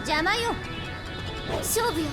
邪魔よ。勝負よ。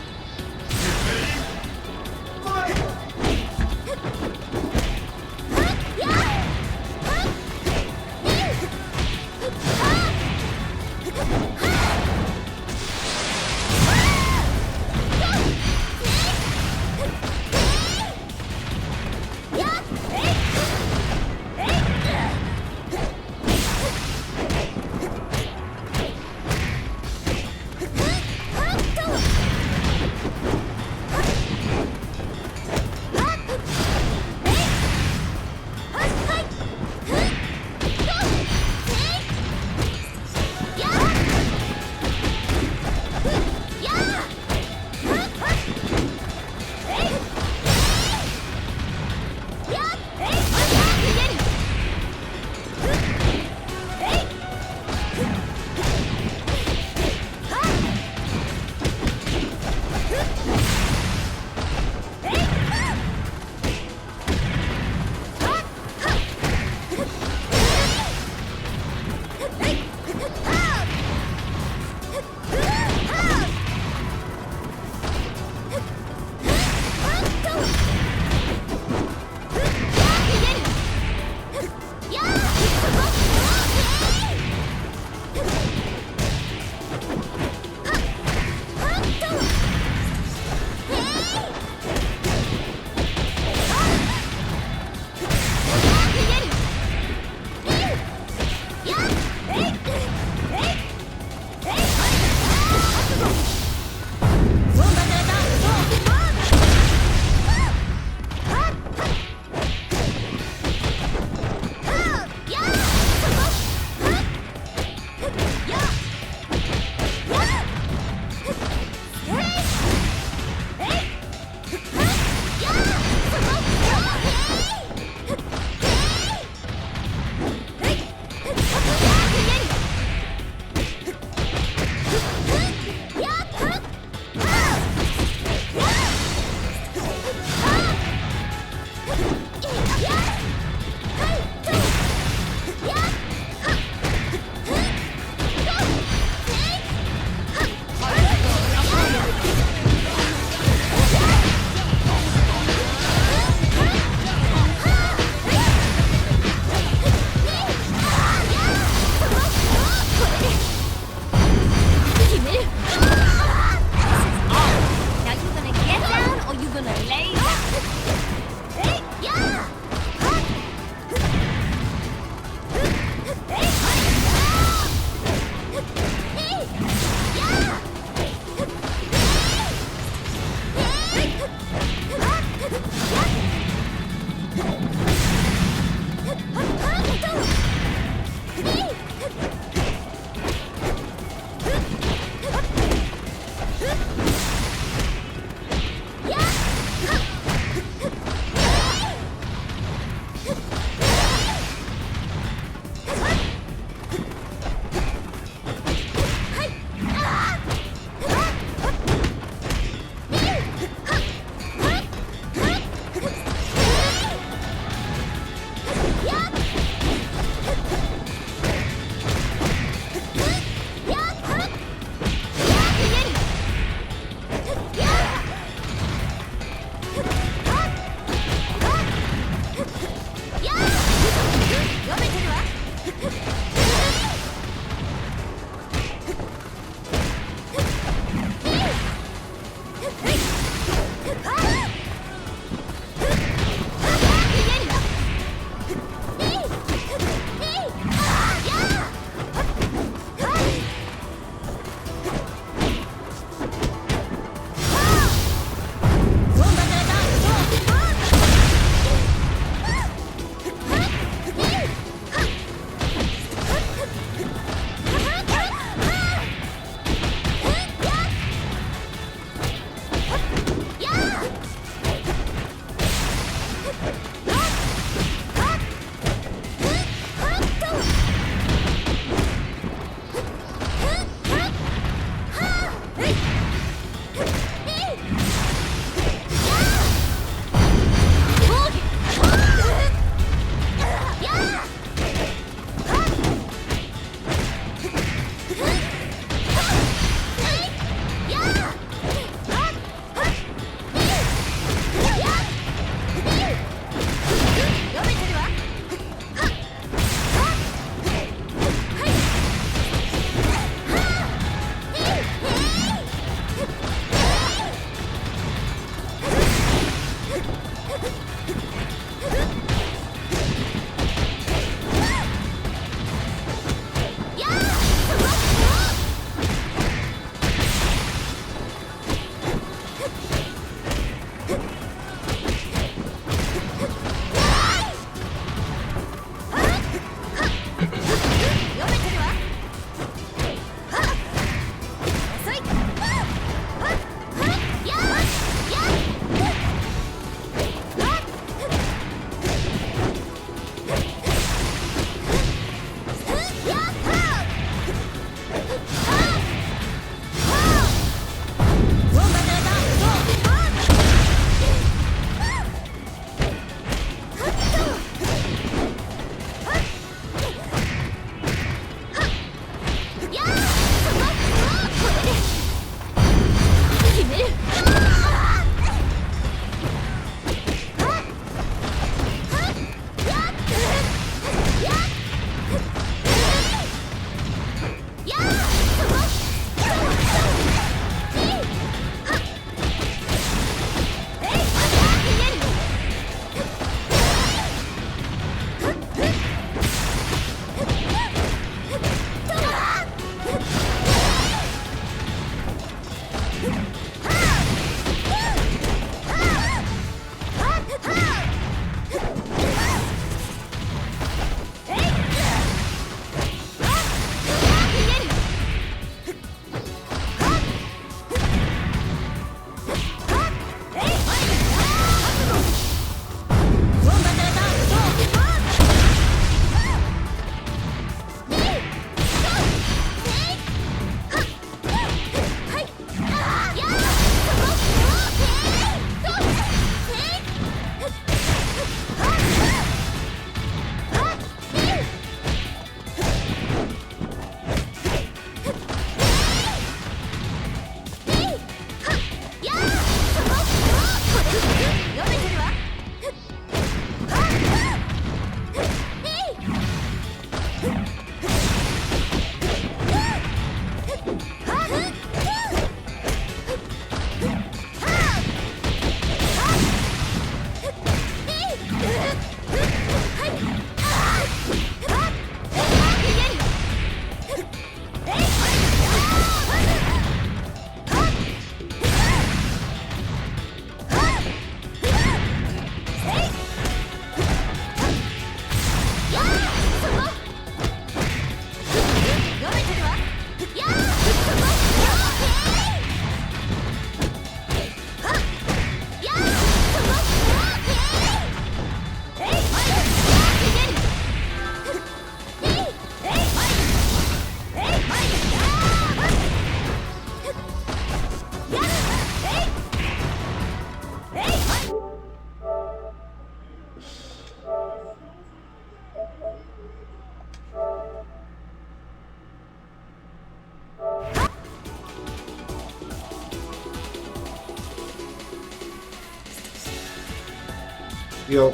Yo.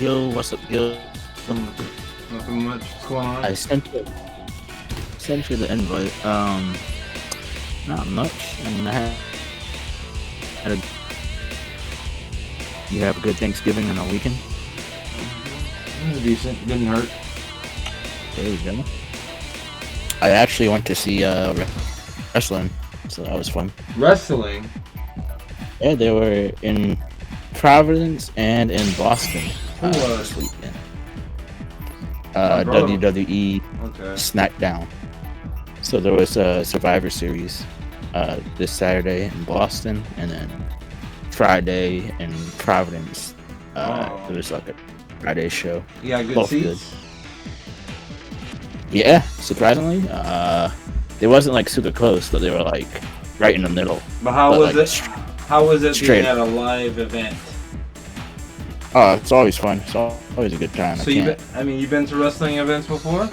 Yo, what's up, yo? Nothing much. What's going on? I sent you the invite. Not much. I mean, you have a good Thanksgiving and a weekend? It was decent. Didn't hurt. There you go. I actually went to see wrestling, so that was fun. Wrestling? Yeah, they were in Providence and in Boston this weekend. WWE SmackDown. So there was a Survivor Series this Saturday in Boston, and then Friday in Providence. There was like a Friday show. Yeah, good Both seats. Good. Yeah, surprisingly, they wasn't like super close, but they were like right in the middle. But how was like, it? How was it straight being at a live event? Oh, it's always fun. It's always a good time. So you've been to wrestling events before?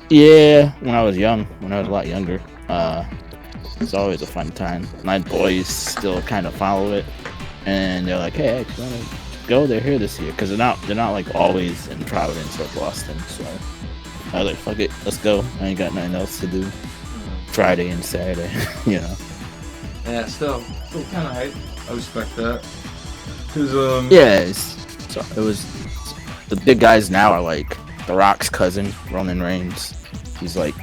Yeah, when I was young, when I was a lot younger. It's always a fun time. My boys still kind of follow it, and they're like, "Hey, you wanna go? They're here this year," because they're not like always in Providence or Boston. So I was like, "Fuck it, let's go." I ain't got nothing else to do. Friday and Saturday, you know. Yeah, still kind of hype. I respect that. So it was the big guys now are like The Rock's cousin, Roman Reigns. He's like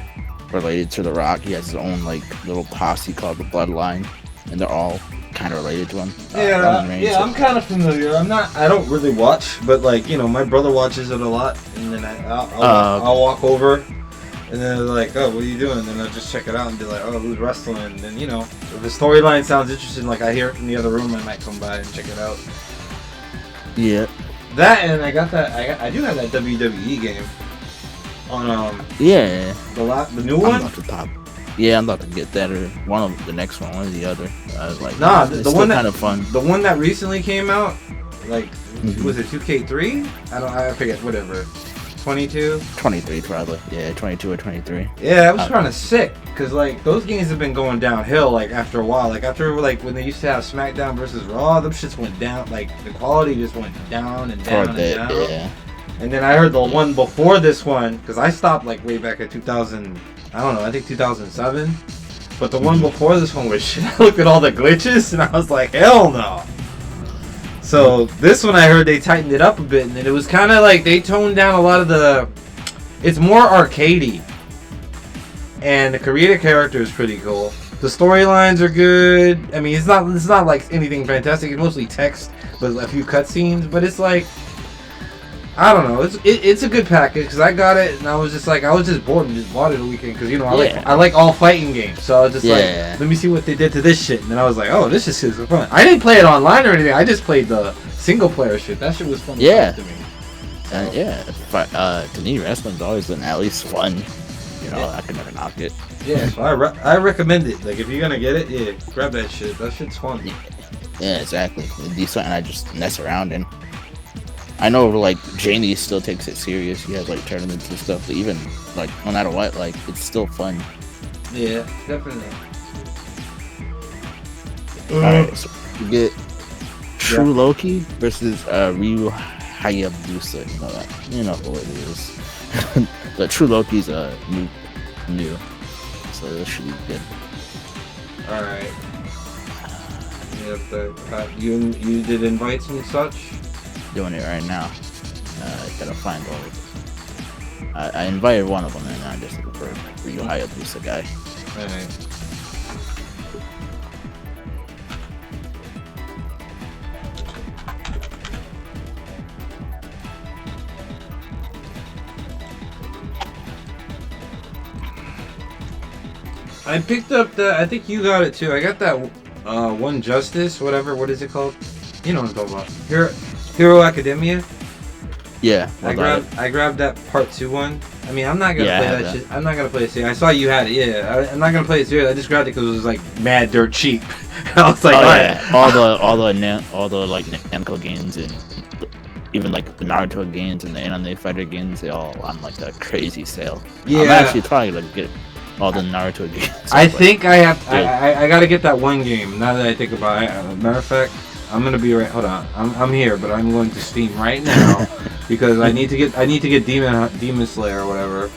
related to The Rock. He has his own like little posse called the Bloodline, and they're all kind of related to him. I'm kind of familiar. I don't really watch, but like, you know, my brother watches it a lot, and then I'll walk over, and then they're like, "Oh, what are you doing?" And then I'll just check it out and be like, "Oh, who's wrestling?" And then, you know, if the storyline sounds interesting, like I hear it in the other room, I might come by and check it out. Yeah. That, and I do have that WWE game on the new one. I'm about to get that or one of the next one or the other. I was like, the one that kind of fun. The one that recently came out, like, was it 2K3? I forget. Whatever. 22? 23 probably. Yeah, 22 or 23. Yeah, that was kind of sick because like those games have been going downhill. Like after a while, like when they used to have SmackDown versus Raw, them shits went down. Like the quality just went down and down and down. Yeah. And then I heard the one before this one, because I stopped like way back at 2000. I don't know. I think 2007. But the one before this one was shit. I looked at all the glitches and I was like, hell no. So this one I heard they tightened it up a bit, and it was kind of like they toned down a lot of the. It's more arcadey, and the creative character is pretty cool. The storylines are good. I mean, it's not like anything fantastic. It's mostly text, but a few cutscenes. But it's like, I don't know. It's a good package because I got it and I was just bored and just bought it a weekend because, you know, I like all fighting games, so I was just like, let me see what they did to this shit, and then I was like, oh, this is fun. I didn't play it online or anything. I just played the single player shit. That shit was fun to me. To me, wrestling's always been at least fun. You know, I can never knock it. Yeah, so I recommend it. Like, if you're gonna get it, yeah, grab that shit. That shit's fun. Yeah, exactly. It'd be something I just mess around in. I know, like, Jamie still takes it serious. He has, like, tournaments and stuff. But even, like, no matter what, like, it's still fun. Yeah, definitely. Alright, so you get True Loki versus Ryu Hayabusa. You know that. You know who it is. The True Loki's new, so this should be good. All right. You did invites and such. Doing it right now. Gotta find all of them. I invited one of them, and I'm just looking for you Hayabusa guy. All right. I picked up I think you got it too. I got that One Justice, whatever. What is it called? You know what I'm talking about. Hero Academia. Yeah. I grabbed that part 2 one. I mean, I'm not gonna play that shit. I'm not gonna play it serious. I saw you had it. Yeah, I'm not gonna play it serious. I just grabbed it because it was like mad dirt cheap. I was like, all the like Namco games and even like the Naruto games and the anime fighter games, they all on like a crazy sale. Yeah. I'm actually probably gonna get all the Naruto games. I think I have. I gotta get that one game. Now that I think about it, matter of fact, I'm gonna be right. Hold on, I'm here, but I'm going to Steam right now because I need to get Demon Slayer or whatever.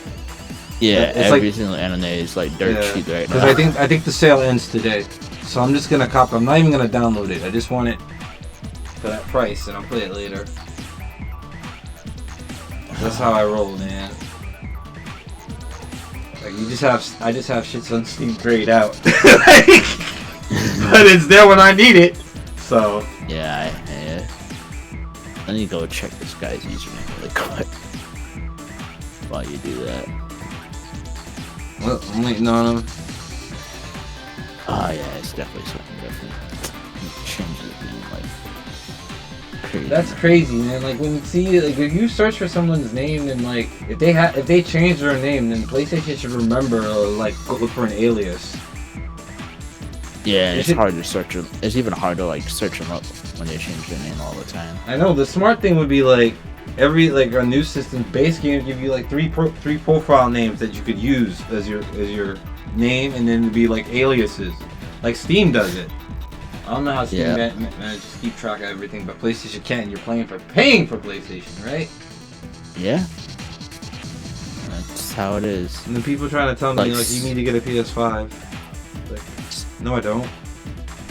Yeah, it's every like, single anime is like dirt cheap right now. Because I think the sale ends today, so I'm just gonna cop. I'm not even gonna download it. I just want it for that price, and I'll play it later. That's how I roll, man. Like I just have shits on Steam grayed out, but it's there when I need it. So yeah, I need to go check this guy's username really quick while you do that. Well, I'm waiting on him. Oh yeah, it's definitely something different. Change it being like crazy. That's crazy, man. Like when you see, like if you search for someone's name, and like if they change their name, then PlayStation should remember or like go look for an alias. Yeah, it's hard to search them. It's even hard to like search them up when they change their name all the time. I know the smart thing would be like a new system base game give you like three profile names that you could use as your name, and then it'd be like aliases, like Steam does it. I don't know how Steam manages to keep track of everything, but PlayStation can't. You're paying for PlayStation, right? Yeah, that's how it is. And then people trying to tell me like you need to get a PS5. Like, no, I don't.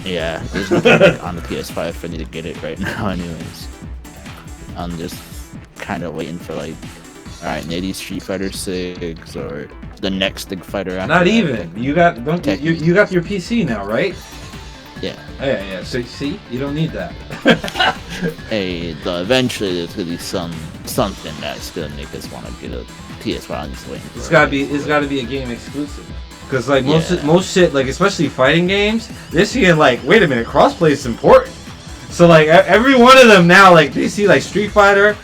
Yeah, there's nothing on the PS5 for me to get it right now. Anyways, I'm just kind of waiting for like, all right, maybe Street Fighter 6 or the next big fighter after. Not that, even. like, You got you got your PC now, right? Yeah. Yeah. So see, you don't need that. Hey, eventually there's gonna be something that's gonna make us want to get a PS5. I'm just waiting for It's gotta be a game exclusive. Cause like most shit, like especially fighting games, they're seeing like, wait a minute, crossplay is important. So like every one of them now, like they see like Street Fighter,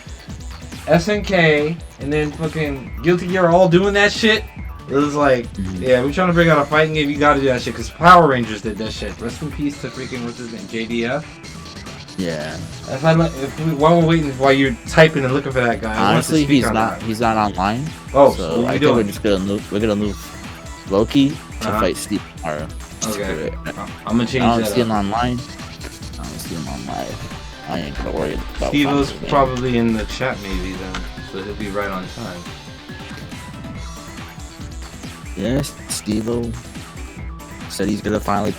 SNK, and then fucking Guilty Gear all doing that shit. It was like, yeah, we're trying to bring out a fighting game, you gotta do that shit. Cause Power Rangers did that shit. Rest in peace to freaking what's his name, JDF. Yeah. While we're waiting, while you're typing and looking for that guy, honestly, he's not online. Oh, so I think we're gonna move Loki to fight Steve tomorrow. Okay. I'm gonna change that. I don't see him online. I ain't gonna worry about Steve-O's probably in the chat maybe then, so he'll be right on time. Yes, Steve-O said he's gonna finally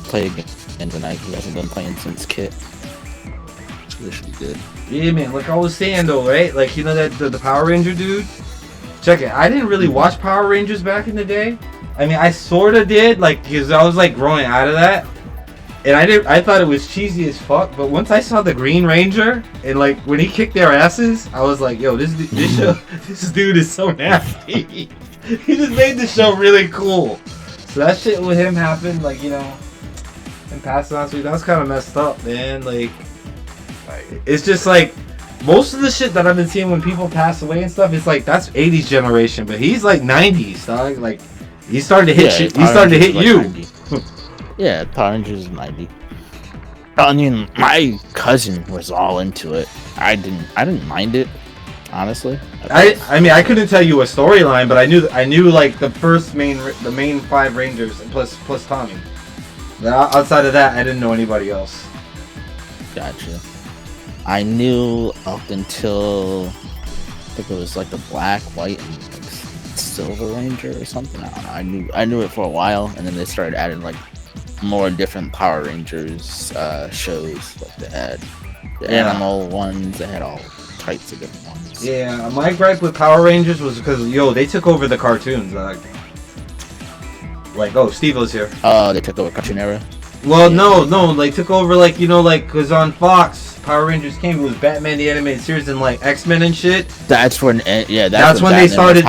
play again tonight. He hasn't been playing since Kit. So this should be good. Yeah, man. Like I was saying though, right? Like you know that the Power Ranger dude. Check it. I didn't really watch Power Rangers back in the day. I mean, I sorta did, like, because I was like growing out of that, and I thought it was cheesy as fuck. But once I saw the Green Ranger and like when he kicked their asses, I was like, yo, this dude is so nasty. He just made the show really cool. So that shit with him happened, like, you know, and passing on to me. That was kind of messed up, man. Like, it's just like. Most of the shit that I've been seeing when people pass away and stuff, it's like that's 80s generation, but he's like 90s, dog. Like he started to hit you. He started to hit you. Yeah, Power Rangers is 90. I mean, my cousin was all into it. I didn't mind it, honestly. I mean, I couldn't tell you a storyline, but I knew like the main 5 Rangers and plus Tommy. But outside of that, I didn't know anybody else. Gotcha. I knew up until I think it was like the black, white, and like silver ranger or something. I don't know. I knew it for a while, and then they started adding like more different Power Rangers shows. Like they had the animal ones. They had all types of different ones. Yeah, my gripe with Power Rangers was because they took over the cartoons. Like Steve-O's here. Oh, they took over Cartoon Era. Well, no, they took over because on Fox, Power Rangers came. It was Batman the Animated Series and like X-Men and shit. That's when when they started.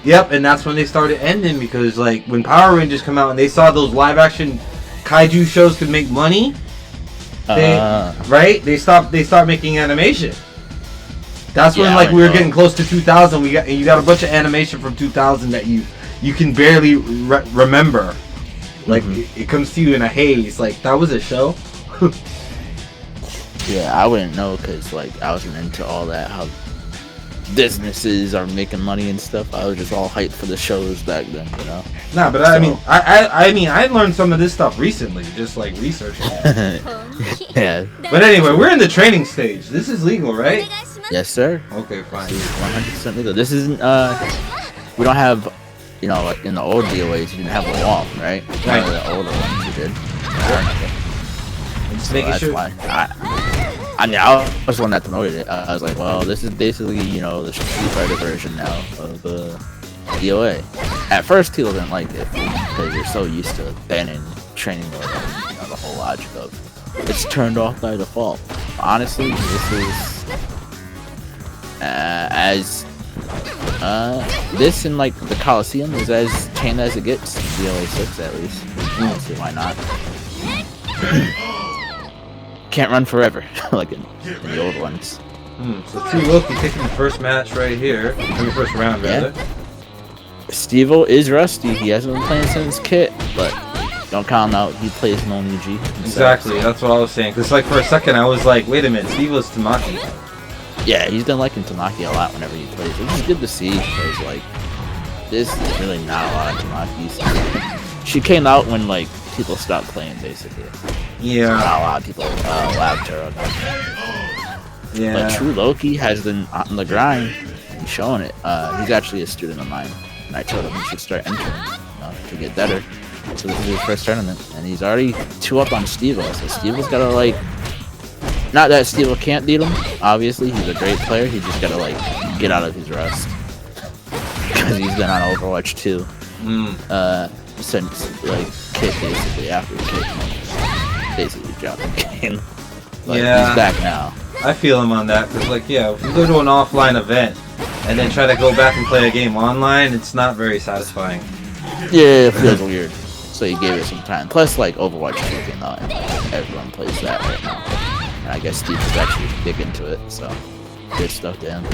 Yep, and that's when they started ending because like when Power Rangers come out and they saw those live action kaiju shows could make money. They stopped making animation. That's when we were getting close to 2000. You got a bunch of animation from 2000 that you can barely remember. Like it comes to you in a haze. Like that was a show. Yeah, I wouldn't know because like I wasn't into all that. How businesses are making money and stuff. I was just all hyped for the shows back then, you know. Nah, but I mean, I learned some of this stuff recently, just like researching it. Yeah. But anyway, we're in the training stage. This is legal, right? Yes, sir. Okay, fine. 100% legal. This isn't. We don't have. You know, like in the old DOAs, you didn't have a wall, right? Right. One of the older ones you did. Just So making that's sure. why. I was the one that promoted it. I was like, well, this is basically, the Street Fighter version now of the DOA. At first, people didn't like it because you're so used to banning training mode. The whole logic of it's turned off by default. Honestly, this is this in like the Coliseum is as chained as it gets. DOA6 at least. I don't see why not. Can't run forever like in the old ones. So 2 Loki taking the first match right here. I mean, first round rather. Steve-O is rusty. He hasn't been playing since Kit, but don't count him out. He plays no G. Exactly, that's what I was saying. Cause like for a second I was like, wait a minute, Steve-O's Tamaki. Yeah, he's been liking Tamaki a lot whenever he plays, which is good to see because like this is really not a lot of Tamaki's. She came out when like people stopped playing basically. Yeah. So not a lot of people laughed her about that. Yeah. But True Loki has been on the grind and showing it. He's actually a student of mine, and I told him he should start entering to get better. So this is his first tournament, and he's already 2 up on Steve-O. So Steve-O's gotta like. Not that Steve-O can't beat him. Obviously, he's a great player. He just gotta like get out of his rust because he's been on Overwatch 2 since like Kit basically after Kit basically dropped the game. But he's back now. I feel him on that because if you go to an offline event and then try to go back and play a game online, it's not very satisfying. Yeah, it feels weird. So he gave it some time. Plus, like Overwatch 2 came out, and everyone plays that right now. And I guess Steve is actually big into it, so good stuff to him.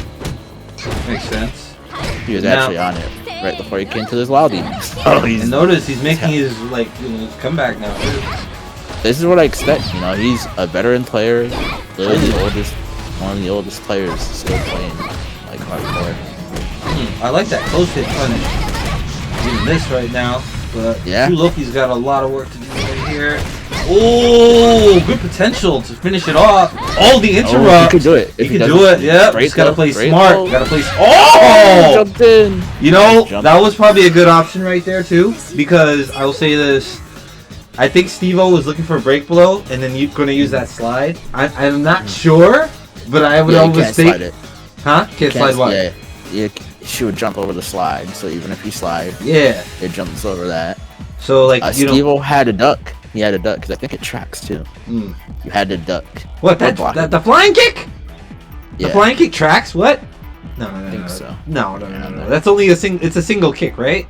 Makes sense. He was actually on it right before he came to this lobby. So and notice he's making his his comeback now too. This is what I expect. He's a veteran player, literally one of the oldest players still playing like hardcore. I like that close hit punish. Doing this right now, but True Loki's got a lot of work to do right here. Oh, good potential to finish it off. Oh, the interrupt. He could do it. He could do it. Yep. Just gotta play smart. Gotta play. Jumped in. That was probably a good option right there too. Because I will say this. I think Steve-O was looking for a break blow, and then you're gonna use that slide. I'm not sure, but I would always think. Slide it. Huh? Can't slide what? Yeah. She would jump over the slide. So even if you slide, it jumps over that. So Steve-O had a duck. He had a duck because I think it tracks too. You had to duck. What? The flying kick? Yeah. The flying kick tracks? What? No. I think so. No. That's only it's a single kick, right?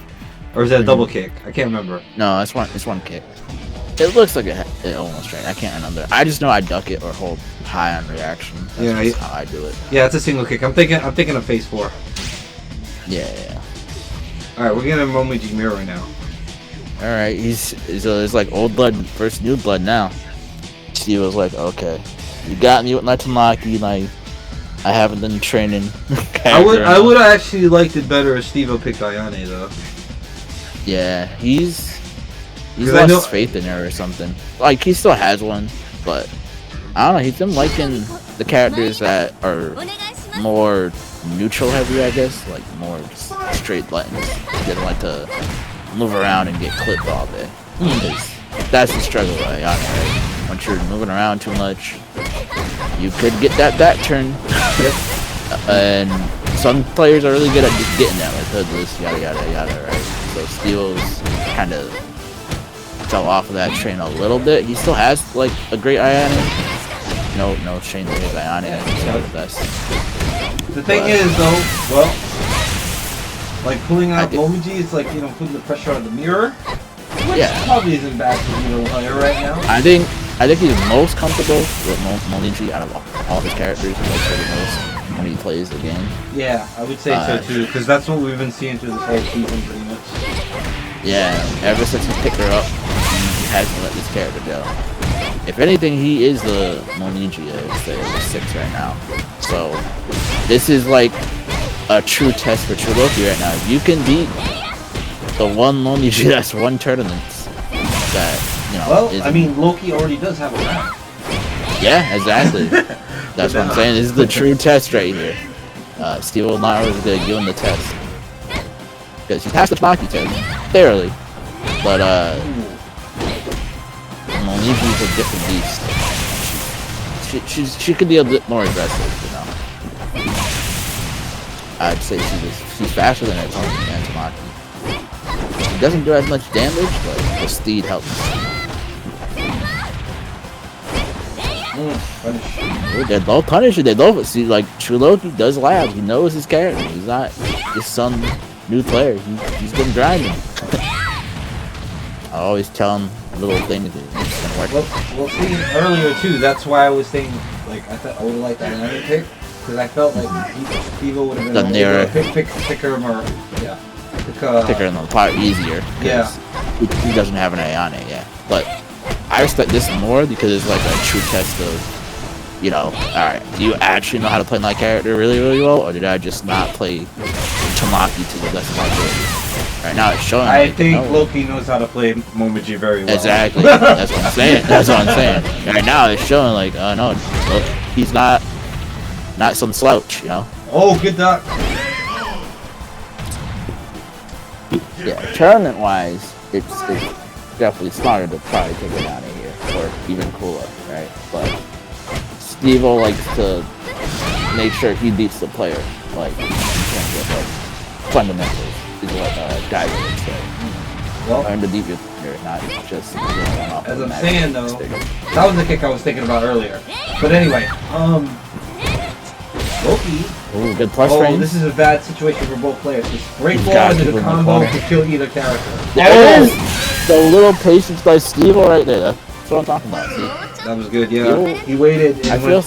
Or is that a double kick? I can't remember. No, it's one kick. It looks like it almost right. I can't remember. I just know I duck it or hold high on reaction. That's how I do it. Yeah, it's a single kick. I'm thinking of phase 4. Yeah. All right, we're getting a Momiji mirror now. All right, it's like old blood versus new blood now. Steve was like, okay, you got me with my Tamaki. Like, I haven't been training. I would have actually liked it better if Steve-O picked Ayane though. Yeah, he's lost faith in her or something. Like he still has one, but I don't know. He's been liking the characters that are more neutral heavy, I guess, like more straight buttons. They don't like to move around and get clipped all day. Because that's the struggle with Ayane, right? Once you're moving around too much, you could get that back turn. And some players are really good at just getting that, like Hoodless, yada yada yada, right? So Steel's kind of fell off of that train a little bit. He still has like a great Ayane. No shame to his Ayane. I think he's one of the best. The thing is, though, well, like pulling out Momiji is like, you know, putting the pressure on the mirror, which probably isn't bad for Zeno player right now. I think he's most comfortable with Momiji out of all his characters. He likes her the most when he plays the game. Yeah, I would say so too, because that's what we've been seeing through this whole season, pretty much. Yeah, ever since he picked her up, he hasn't let this character go. If anything, he is the Momiji, I would say, the 6 right now. So, this is like a true test for True Loki right now. If you can beat the one Momiji that's won tournaments, that, you know... Well, I mean, Loki already does have a round. Yeah, exactly. That's what I'm saying. This is the true test right here. Steve will not always going to give him the test. Because he passed the Maki test. Barely. But, Monique's a different beast. She could be a bit more aggressive, you know. I'd say she's faster than her opponent, Tamaki. She doesn't do as much damage, but the speed helps. Ooh, they both punish it. They love it. See, like True Loki does labs. He knows his character. He's not just some new player. He's been grinding. I always tell him little things that it's gonna work. Well, see, earlier too. That's why I was saying, like, I thought I would like that another pick, because I felt like Evo would have been able to pick her more. Yeah. Pick her in the part easier. Yeah. He doesn't have an Ayane yet, but I respect this more because it's like a true test of, you know, alright, do you actually know how to play my character really, really well, or did I just not play Tamaki to the best of my ability? Right now it's showing. I think Loki knows how to play Momiji very well. Exactly. That's what I'm saying. That's what I'm saying. Right now it's showing like, no, look, he's not some slouch, you know? Oh, good duck. Yeah, tournament-wise, it's definitely smarter to probably take it down here, or even cooler, right? But Steve-O likes to make sure he beats the player, like, in terms of, like, fundamentals, is what guys would say. Well, learn to beat your player, not just one off. As I'm saying, though, that was the kick I was thinking about earlier. But anyway, Loki. Ooh, good plus range. This is a bad situation for both players. This break ball into the combo to kill either character. There it is! The little patience by Steve-O right there. That's what I'm talking about. See? That was good, yeah. He waited and waited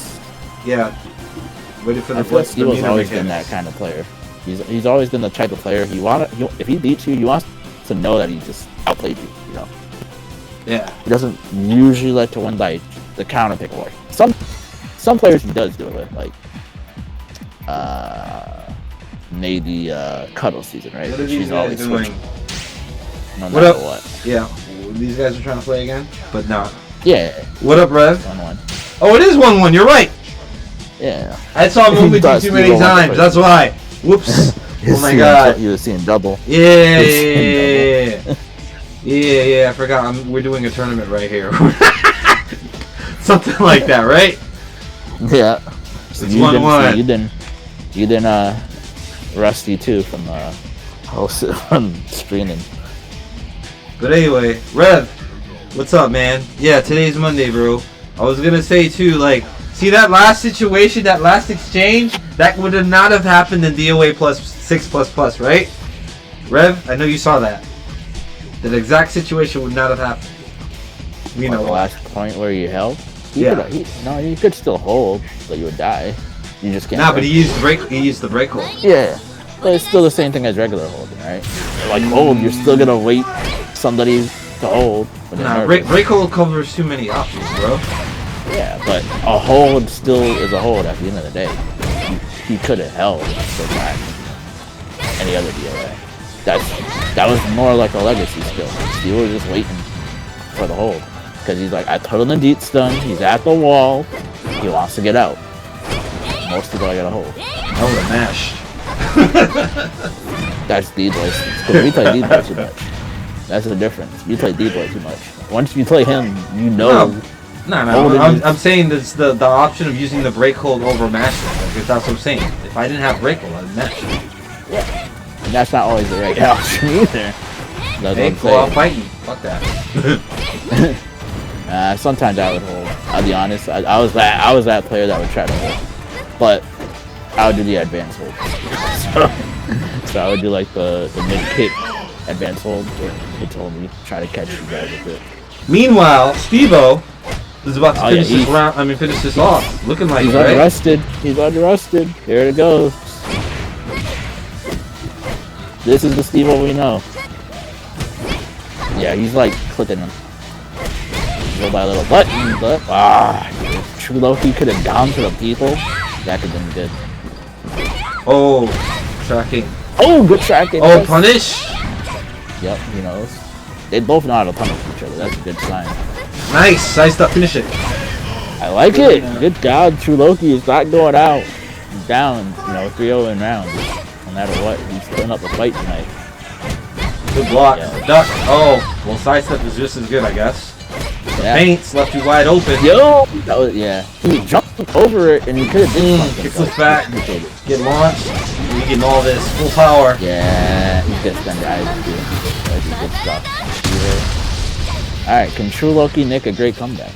for the I feel like Steve-O's always been that kind of player. He's always been the type of player if he beats you, he wants to know that he just outplayed you, you know? Yeah. He doesn't usually like to win by the counter pick away. Some players he does do it with, like maybe Cuddle season, right? What are She's always switching. No what matter up? What. Yeah. These guys are trying to play again? But no. Yeah. What up, Rev? 1-1. Oh, it is 1-1, you're right! Yeah. I saw Momiji too many times, that's why. Whoops. Oh my god. You were seeing double. Yeah. Yeah, I forgot. We're doing a tournament right here. Something like that, right? Yeah. It's 1-1. You didn't rusty too from from streaming. But anyway, Rev, what's up, man? Yeah, today's Monday, bro. I was gonna say too, like, see that last situation, that last exchange, that would have not have happened in DOA6++, right? Rev, I know you saw that. That exact situation would not have happened. You know, the last point where you held. You could still hold, but you would die. You just can't. Nah, but he used the break hold. Yeah, but it's still the same thing as regular holding, right? Like hold, you're still gonna wait somebody to hold. Nah, break hold covers too many options, bro. Yeah, but a hold still is a hold at the end of the day. He could have held so bad any other DOA. That was more like a legacy skill. Steel was just waiting for the hold. Because he's like, I put on the deep stun, he's at the wall, he wants to get out. Most of it I got a hold. I would have mashed. That's D-Boy. Because we play D-Boy too much. That's the difference. You play D-Boy too much. Once you play him, you know. No. I'm saying it's the option of using the break hold over mashing. Like, that's what I'm saying. If I didn't have break hold, I'd mash. Yeah. And that's not always the right option either. That's Hey, go out fighting. Fuck that. Sometimes I would hold. I'll be honest. I was that player that would try to hold, but I would do the advance hold. So I would do like the mid kick advance hold. Where he told me try to catch you guys with it. Meanwhile, Steve-O is about to finish yeah, this round. I mean, finish this off. Looking like he's unrested. He's unrested. Here it goes. This is the Steve-O we know. Yeah, he's like clicking him. Little by little button, but if True Loki could have gone to the people, that could have been good. Oh, tracking. Oh, good tracking. Oh, yes. punish. Yep, he knows. They both know how to punish each other. That's a good sign. Nice. Nice stuff. Finish it. I like it. Good job. True Loki is not going out. He's down, 3-0 in rounds. No matter what, he's putting up a fight tonight. Good block. Yeah. Duck. Oh, well, sidestep is just as good, I guess. Yeah. Paints left you wide open. Yo! That was, yeah. He jumped over it and he could have did something. Kicks us back. Get launched. We getting all this full power. Yeah, he's gonna spend the eyes too. That's good stuff. Alright, can True Loki nick a great comeback?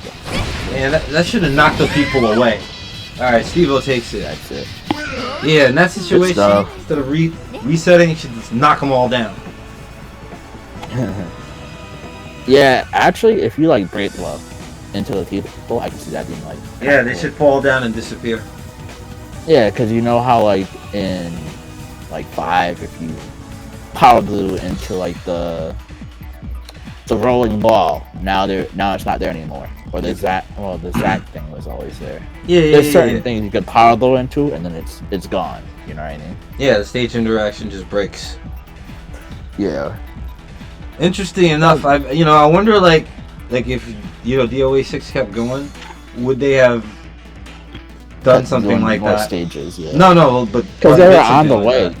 Man, that should have knocked the people away. Alright, Steve-O takes it. That's it. Yeah, in that situation, instead of resetting, you should just knock them all down. Yeah, actually, if you like break blow into the people, I can see that being like. Yeah, they should fall down and disappear. Yeah, because you know how like in like 5, if you power glue into like the rolling ball, now it's not there anymore. Or the Zack thing was always there. Yeah, There's certain things you could power glue into, and then it's gone. You know what I mean? Yeah, the stage interaction just breaks. Yeah. Interesting enough, I wonder like if DOA6 kept going, would they have done something like more that? Stages, yeah. No, but because they were on the way.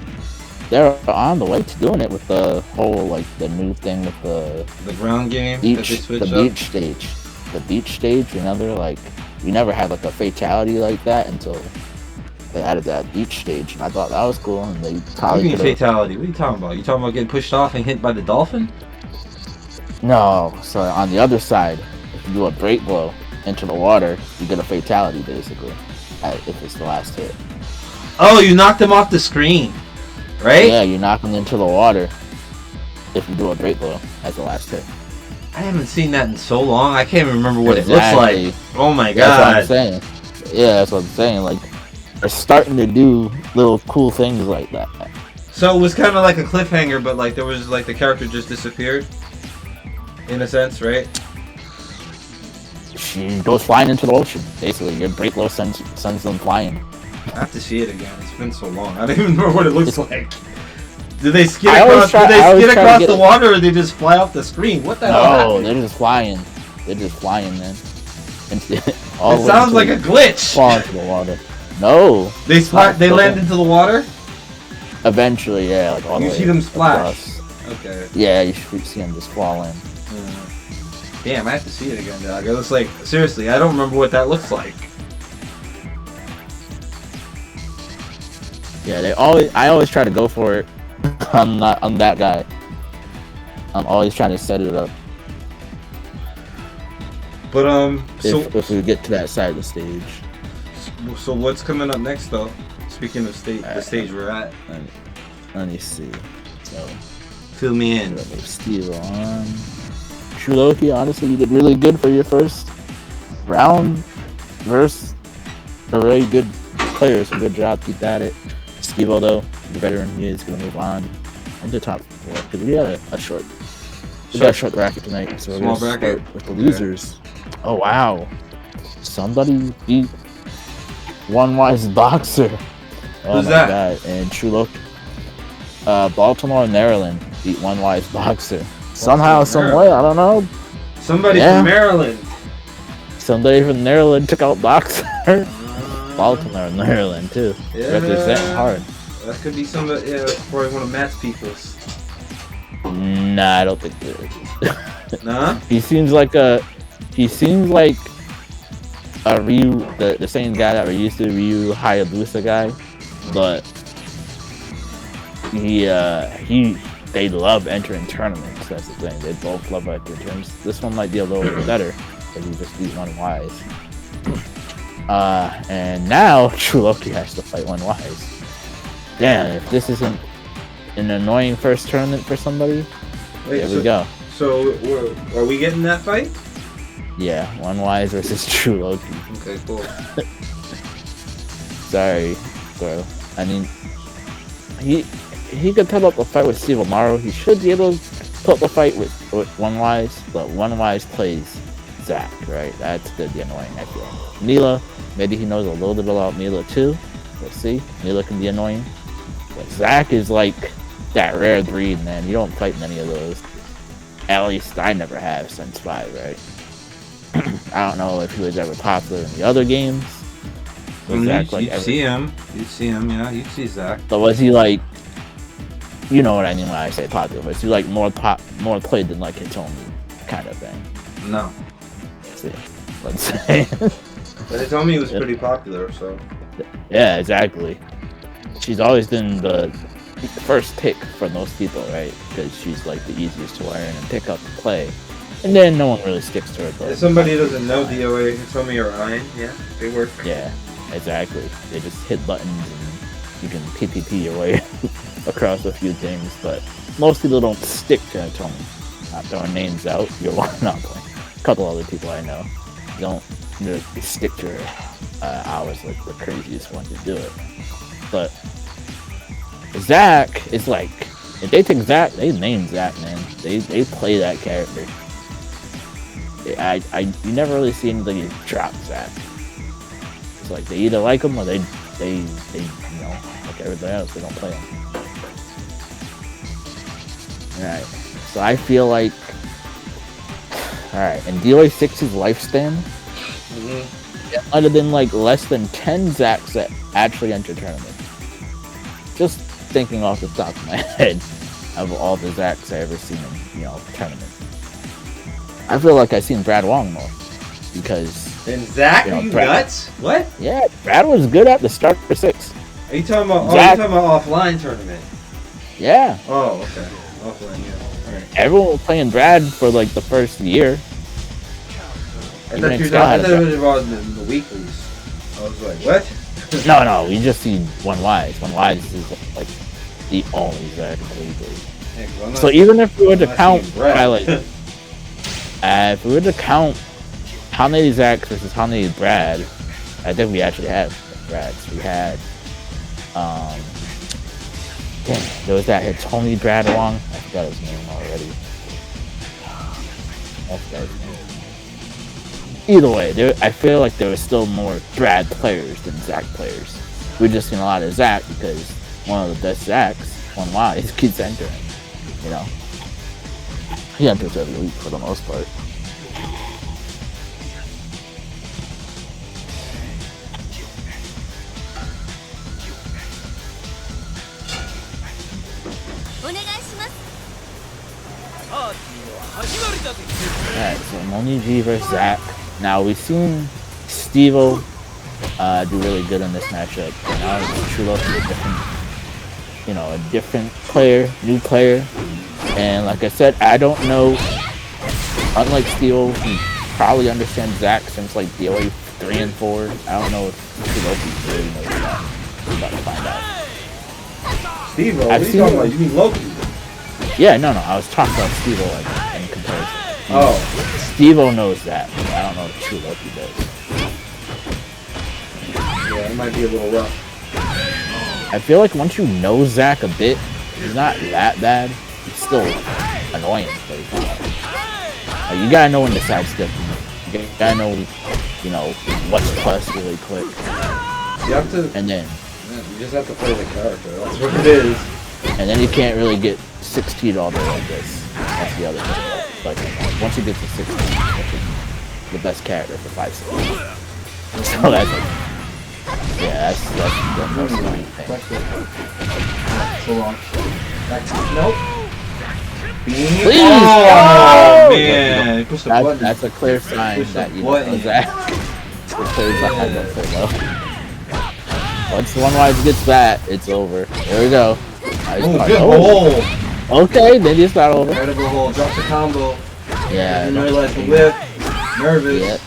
They were on the way to doing it with the whole like the new thing with the ground game. Beach stage. The beach stage. Remember, like we never had like a fatality like that until they added that beach stage, and I thought that was cool. And they probably what do you mean fatality? What are you talking about? You talking about getting pushed off and hit by the dolphin? No, so on the other side, if you do a break blow into the water, you get a fatality basically, if it's the last hit. Oh, you knocked him off the screen, right? Yeah, you knock him into the water if you do a break blow as the last hit. I haven't seen that in so long, I can't even remember what it looks like. Oh my god. That's what I'm saying. Yeah, that's what I'm saying. Like, they're starting to do little cool things like that. So it was kind of like a cliffhanger, but like there was like the character just disappeared. In a sense, right? She goes flying into the ocean. Basically, your break blow sends them flying. I have to see it again. It's been so long. I don't even remember what it looks like. Do they skid across the water, or they just fly off the screen? What the hell? No, they're just flying. They're just flying, man. It sounds like a glitch. Fall into the water. No. They land into the water? Eventually, yeah. Like all you the way see them splash. Across. Okay. Yeah, you see them just fall in. Damn, I have to see it again, dog. It looks like, seriously, I don't remember what that looks like. Yeah, I always try to go for it. I'm that guy. I'm always trying to set it up. But if we get to that side of the stage. So what's coming up next, though? Speaking of the stage we're at. Let me see. So, fill me in. Steve on. True Loki, honestly, you did really good for your first round versus a really good player. So good job, keep at it. Steve-O, though, the veteran, he is going to move on into top 4 because we had a short bracket tonight. So we're going to start with the losers. Oh wow! Somebody beat One Wise Boxer. Oh Who's my that? God! And True Loki, Baltimore and Maryland beat One Wise Boxer. Somehow, some way, I don't know. Somebody from Maryland. Somebody from Maryland took out Boxer. Baltimore and Maryland too. Representing hard. That could be some of probably one of Matt's people's. Nah, I don't think there is. Nah? He seems like a Ryu, the same guy that we used to Ryu Hayabusa guy, but they love entering tournaments. That's the thing. They both love entering tournaments. This one might be a little bit better because he just beat One Wise. And now True Loki has to fight One Wise. Damn, if this isn't an annoying first tournament for somebody, there we go. So, are we getting that fight? Yeah, One Wise versus True Loki. Okay, cool. Sorry, bro. I mean, he could put up a fight with Steve Amaro. He should be able to put up a fight with One Wise, but One Wise plays Zack, right? That's the annoying, I feel. Mila, maybe he knows a little bit about Mila too. Let's see. Mila can be annoying. But Zack is like that rare breed, man. You don't fight many of those. At least I never have since 5, right? I don't know if he was ever popular in the other games. You'd see him, yeah, you'd see Zack. But was he like, you know what I mean when I say popular, was he like more played than like Hitomi kind of thing? No. Let's say. But Hitomi was pretty popular, so. Yeah, exactly. She's always been the first pick for most people, right? Because she's like the easiest to learn and pick up to play. And then no one really sticks to her. But if somebody doesn't know DOA, Hitomi or Iron, yeah, they work. Yeah, exactly. They just hit buttons and you can PPP your way across a few things, but most people don't stick to Hitomi. Not throwing names out, you're not playing. A couple other people I know don't really stick to her hours like the craziest one to do it. But Zack is like, if they take Zack, they name Zack, man. They play that character. You never really see anybody drop Zack. It's like they either like him or they you know, like everybody else, they don't play him. Alright, so I feel like, alright, in DOA6's lifespan, it might have been like less than 10 Zacks that actually enter tournaments. Just thinking off the top of my head of all the Zacks I ever seen in, you know, tournaments. I feel like I've seen Brad Wong more because. And Zack, you know, you nuts? What? Yeah, Brad was good at the start for 6. Are you talking about? Zack, you're talking about offline tournament? Yeah. Oh, okay. Offline, yeah. All right. Everyone was playing Brad for like the first year. I thought it was involved in the weeklies. I was like, what? No, we just see One Wise. One Wise is like the only Zack in the weeklies. Yeah, so even if we were to count, if we were to count how many Zacks versus how many Brad, I think we actually have Brads. We had, there was that Hitomi Brad Wong. I forgot his name already. I forgot his name. Either way, I feel like there was still more Brad players than Zack players. We just seen a lot of Zack because one of the best Zacks, One Wise, keeps entering. You know, he enters every week for the most part. Alright, so Moni G versus Zack. Now we've seen Steve-O do really good in this matchup. And now it's True Loki, a different player, new player. And like I said, I don't know, unlike Steve-O, he probably understands Zack since like DOA 3 and 4. I don't know if True Loki really knows that. We're about to find out. Steve-O? What are you talking about? You mean Loki? Yeah, no, I was talking about Steve-O like, in comparison. Oh. Steve-O knows that, but I don't know if True Loki does. Yeah, it might be a little rough. I feel like once you know Zack a bit, he's not that bad. He's still annoying, but he's not. Like, you gotta know when to sidestep him. You gotta know, what's plus really quick. You have to. And then. You just have to play the character. That's what it is. And then you can't really get 16 all day like this. That's the other thing. Like, once you get to 16, the best character for 5 seconds. So that's like, Yeah, that's the most annoying thing. Back there. So long. Back. Nope. Please! Oh, No! man. Push the button. That's a clear sign Push the that you button. know that. It's a clear sign that say no. Once one wise gets that, it's over. There we go. Nice Oh, card. good hole. Okay, then it's not over. Incredible hole. Drops the combo. Yeah. Didn't realize the whip. Nervous. Yep.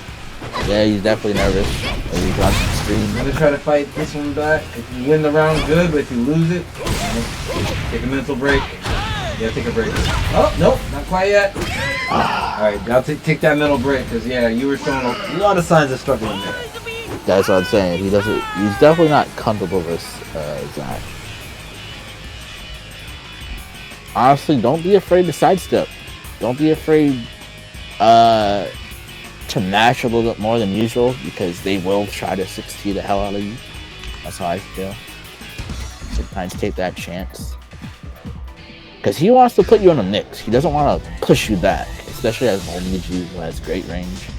Yeah, he's definitely nervous. He's on the stream. I'm gonna try to fight this one back. If you win the round, good, but if you lose it, take a mental break. Yeah, take a break. Oh, nope, not quite yet. Alright, now take that mental break, because yeah, you were showing a lot of signs of struggling there. That's what I'm saying. He's definitely not comfortable with Zach. Honestly, don't be afraid to sidestep. Don't be afraid to mash a little bit more than usual, because they will try to 6T the hell out of you. That's how I feel. Sometimes take that chance. Because he wants to put you on a mix. He doesn't want to push you back, especially as Homie who has great range.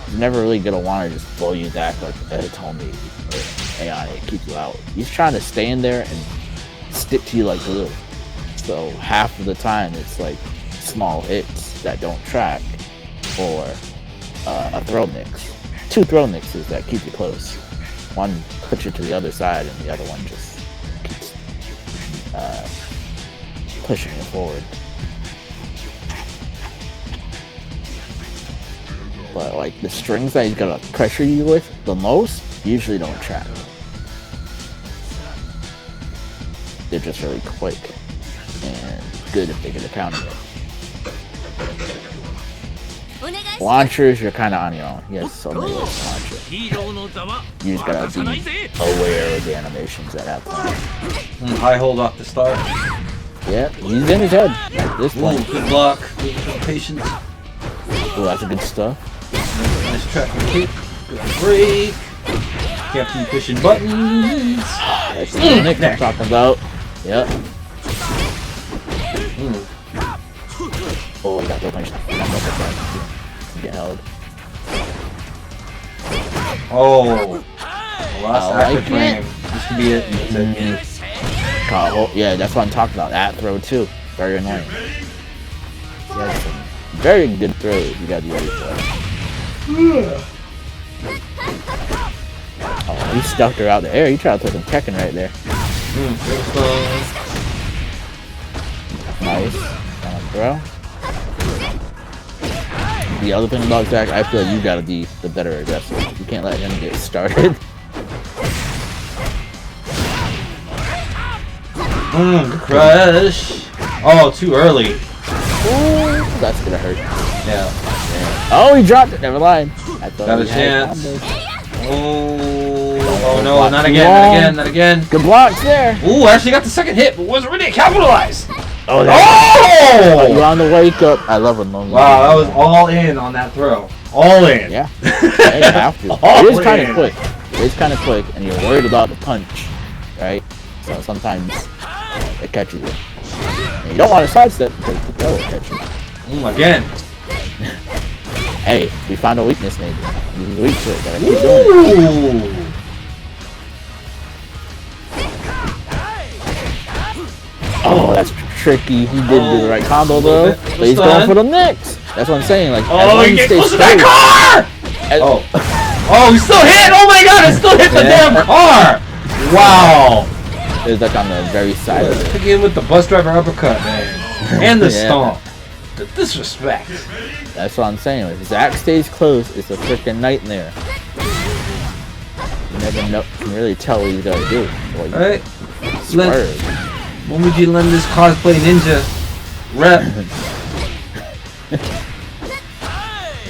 He's never really going to want to just blow you back like it's Homie or AI keep you out. He's trying to stay in there and stick to you like glue. So half of the time it's like small hits that don't track, or a throw mix. 2 throw mixes that keep you close. One puts you to the other side, and the other one just keeps pushing you forward. But like the strings that he's gonna pressure you with the most usually don't track. They're just really quick and good if they get a counter it. Launchers, you're kind of on your own. He has so many ways to launch it. You just gotta be aware of the animations at that point. High hold off the start. Yeah, he's in his head at this point. Ooh, good block. Good patience. Oh, that's a good stuff. Nice track and kick. Good break. Kept you pushing buttons. That's the Nick I'm talking about. Yep. Oh, he got the punch. Get held. Oh. The last active like frame. it. This could be it. That's it. Oh, yeah, that's what I'm talking about. That throw too. Very annoying. He has some very good throws. You gotta be ready for it. Oh, he stuffed her out the air. He tried to put some Tekken right there. Nice. Bro. The other thing about Zach, I feel like you gotta be the better aggressor. You can't let him get started. Crush. Oh, too early. Ooh, that's gonna hurt. Yeah. Oh, he dropped it. Never mind. I thought Got a he had chance. combos. Oh no, not again, not again, not again. Good blocks there. Ooh, actually got the second hit, but wasn't ready to capitalize. Oh, you on the wake up. I love when Lonely. Wow, that was all in on that throw. All in. Yeah. Yeah, you have to. It is kind of quick. It is kind of quick, and you're worried about the punch, right? So sometimes it catches you. And you don't want to sidestep because the throw will catch you. Again. Hey, we found a weakness, maybe. He's weak to it, but I keep doing it. Oh, that's tricky. He didn't do the right combo though. But he's going for the mix. That's what I'm saying. Like, he gets close to that car! Oh, he still hit! Oh my god, it still hit the damn car! Wow. It was like on the very side of it. Took in with the bus driver uppercut, man. And the stomp. The disrespect. That's what I'm saying. If Zach stays close, it's a freaking nightmare. You never know. You can really tell what he's gonna do. Alright. Swerve. When would you lend this cosplay ninja rep?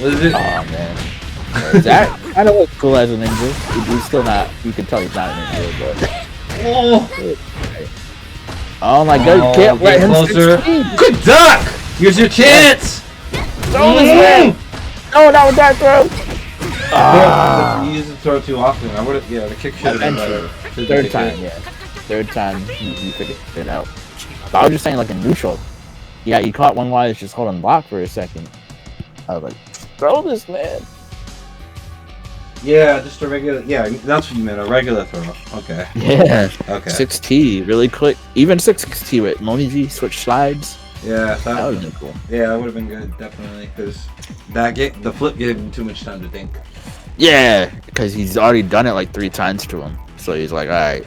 What is it? Oh man. Zach kind of looks cool as a ninja. He's still not. You can tell he's not a ninja, but. Oh my god! You can't let him closer. Good duck. Here's your chance. Throw this way. No, not with that throw. You use the throw too often. I would have. Yeah, the kick should have been better. Third time, yeah. Third time you figured it out. But I was just saying, like in neutral. Yeah, you caught one wise just holding block for a second. I was like, throw this, man. Yeah, just a regular. Yeah, that's what you meant. A regular throw. Okay. Yeah. Okay. 6T, really quick. Even 6T with Moniji switch slides. Yeah, That would have been cool. Yeah, that would have been good, definitely, because the flip gave him too much time to think. Yeah, because he's already done it like 3 times to him. So he's like, all right,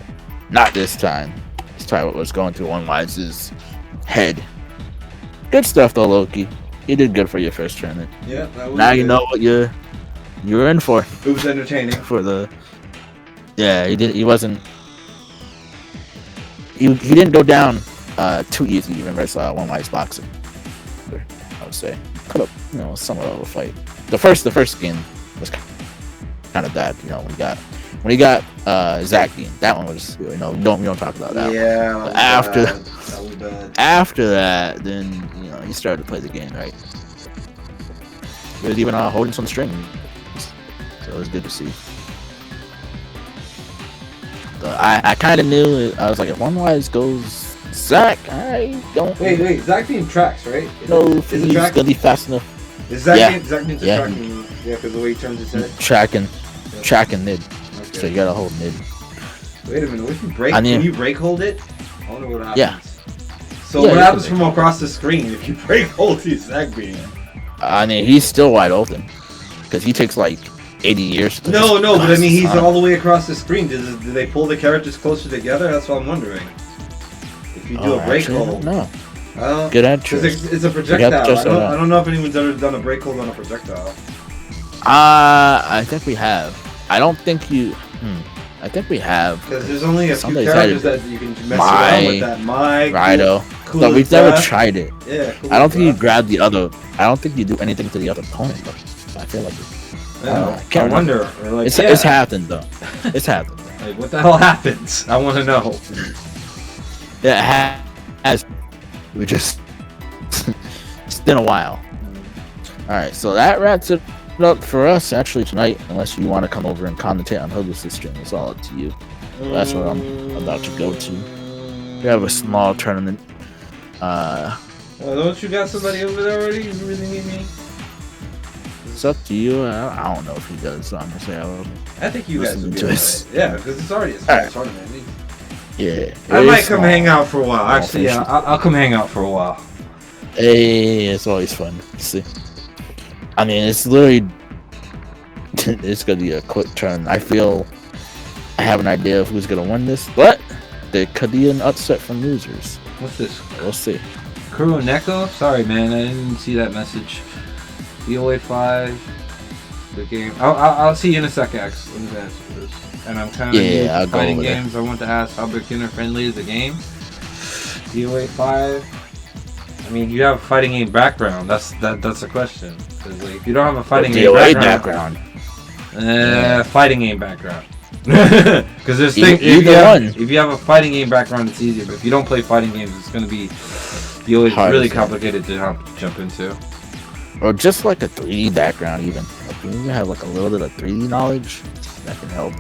not this time. Let's try what was going through One Wise's head. Good stuff though, Loki. You did good for your first tournament. Yeah, that was Now good. you know what you're in for. It was entertaining. For the he wasn't he didn't go down too easy even versus One Wise boxer. I would say could have somewhat of a fight. The first game was kind of bad. When he got Zaki, that one was we don't talk about that. Yeah. But after that was bad. after that, then he started to play the game right. He was even holding some strings, so it was good to see. But I kind of knew it. I was like, if One Wise goes Zach, I don't. Wait, Zach being tracks, right? know if is it he's track? gonna be fast enough. Is Zach Yeah. Zach means Yeah. tracking? Yeah, because the way he turns his head. Tracking mid. Okay. So you gotta hold mid. Wait a minute. What if you break? I mean- Can you break hold it? I wonder what happens. Yeah. So Yeah, what you happens can from across the screen if you break hold to Zach being? I mean, he's still wide open because he takes like 80 years. To No, just but I mean, he's pass on. all the way across the screen. Do they pull the characters closer together? That's what I'm wondering. If you do a break hold. No. Good Good answer. answer. It's a projectile. just I don't know if anyone's ever done a break hold on a projectile. I think we have. I don't think you. I think we have. Because there's only a few Somebody characters said that you can mess around with that. Rido. Cool But we've as never that. tried it. Yeah. Cool I don't as think you that. grab the other. I don't think you do anything to the other opponent. But I feel like Yeah, can't I wonder. Or like, it's happened though. It's happened. Like, what the hell happens? I want to know. Yeah, it has. We just. It's been a while. All right, so that wraps it up for us actually tonight. Unless you want to come over and commentate on Hogus' stream, it's all up to you. That's what I'm about to go to. We have a small tournament. Don't you got somebody over there already? You really need me? It's up to you. I don't know if he does, honestly. I think you guys Listen would be to alright. us. Yeah, because it's already a small Alright. tournament. Yeah. I might come hang out for a while. Small Actually, yeah, fish. I'll come hang out for a while. Hey, it's always fun to see. I mean, it's literally. It's gonna be a quick turn. I feel I have an idea of who's gonna win this, but there could be an upset from losers. What's this? We'll see. Kuro Neko? Sorry, man, I didn't see that message. DOA6, the game. I'll see you in a second, X. Let me answer this. And I'm kind of Yeah, I'll go fighting over there. games. I want to ask how beginner friendly is the game. DOA5. I mean, you have a fighting game background. That's the question. Because like, if you don't have a fighting game DOA background, background. fighting game background. Because there's things. Either If you have a fighting game background, it's easier. But if you don't play fighting games, it's going to be Hard really as hell. complicated to jump into. Or just like a 3D background, even. Like, you have like a little bit of 3D knowledge that can help.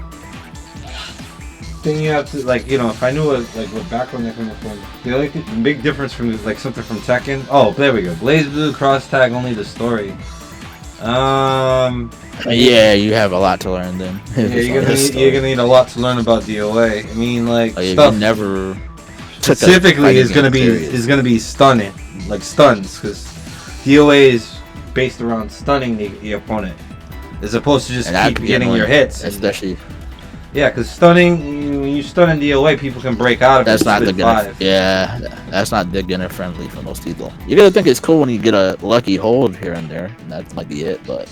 Thing you have to if I knew what background they're coming from. The big difference from like something from Tekken. Oh, there we go. Blaze Blue cross tag only the story. Yeah, you have a lot to learn then. Yeah, you're gonna need a lot to learn about DOA. I mean, like Like, if stuff you never took a specifically fighting is gonna game be serious. stunning, like stuns, because DOA is based around stunning the opponent, as opposed to just And that'd keep be getting your annoying, hits. especially Yeah, because stunning, when you stun in DOA, people can break out of that's it. not the split beginner. five. Yeah, that's not beginner friendly for most people. You're gonna think it's cool when you get a lucky hold here and there, and that might be it. But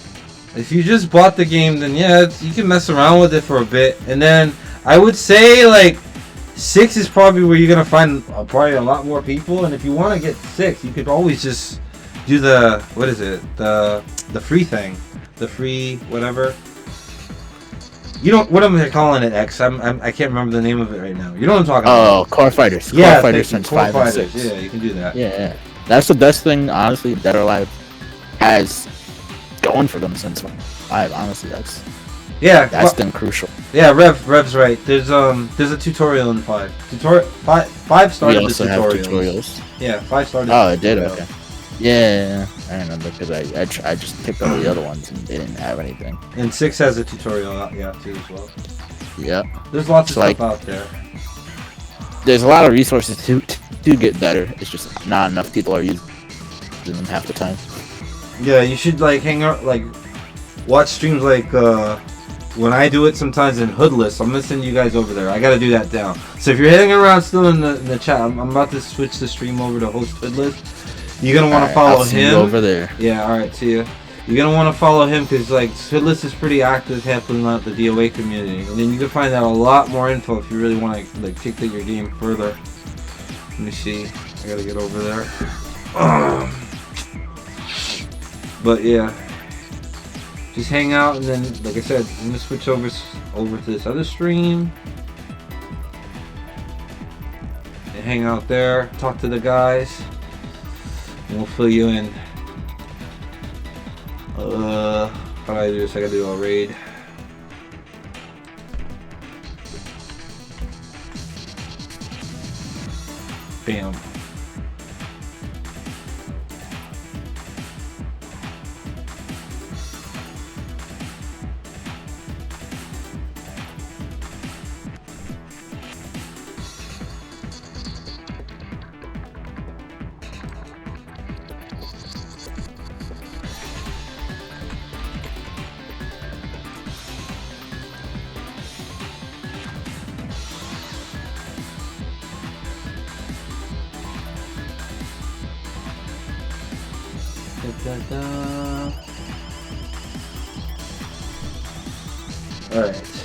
If you just bought the game, then yeah, you can mess around with it for a bit, and then I would say like 6 is probably where you're gonna find probably a lot more people. And if you want to get 6, you could always just do the the free thing, the free whatever. You don't. What am I calling it? X. I can't remember the name of it right now. You know what I'm talking about? oh, core fighters, Yeah, core fighters thank you, since Core 5 and Fighters. 6. Yeah, you can do that. Yeah, that's the best thing, honestly. Dead or Alive has going for them since 5. Honestly, that's Yeah, been crucial. yeah. Rev's right. There's a tutorial in 5. Five We started the also have tutorials. tutorials. Yeah, 5 started. Oh, the it did. tutorial. Okay. Yeah, I remember because I just picked all the other ones and they didn't have anything. And 6 has a tutorial out, yeah, too, as well. Yep. There's lots of It's stuff like- out there. There's a lot of resources to get better. It's just not enough people are using them half the time. Yeah, you should like hang out, like watch streams like when I do it sometimes in Hoodless. I'm gonna send you guys over there. I gotta do that down. So if you're hanging around still in the chat, I'm about to switch the stream over to host Hoodless. You're gonna want to follow I'll see him you over there. Yeah, all right, see ya. You're gonna want to follow him because like Hoodless is pretty active helping out the DOA community, and then you can find out a lot more info if you really want to like take your game further. Let me see. I gotta get over there. But yeah, just hang out, and then like I said, I'm gonna switch over to this other stream and hang out there, talk to the guys, and we'll fill you in. How do I do this? I gotta do a raid. Bam. Alright.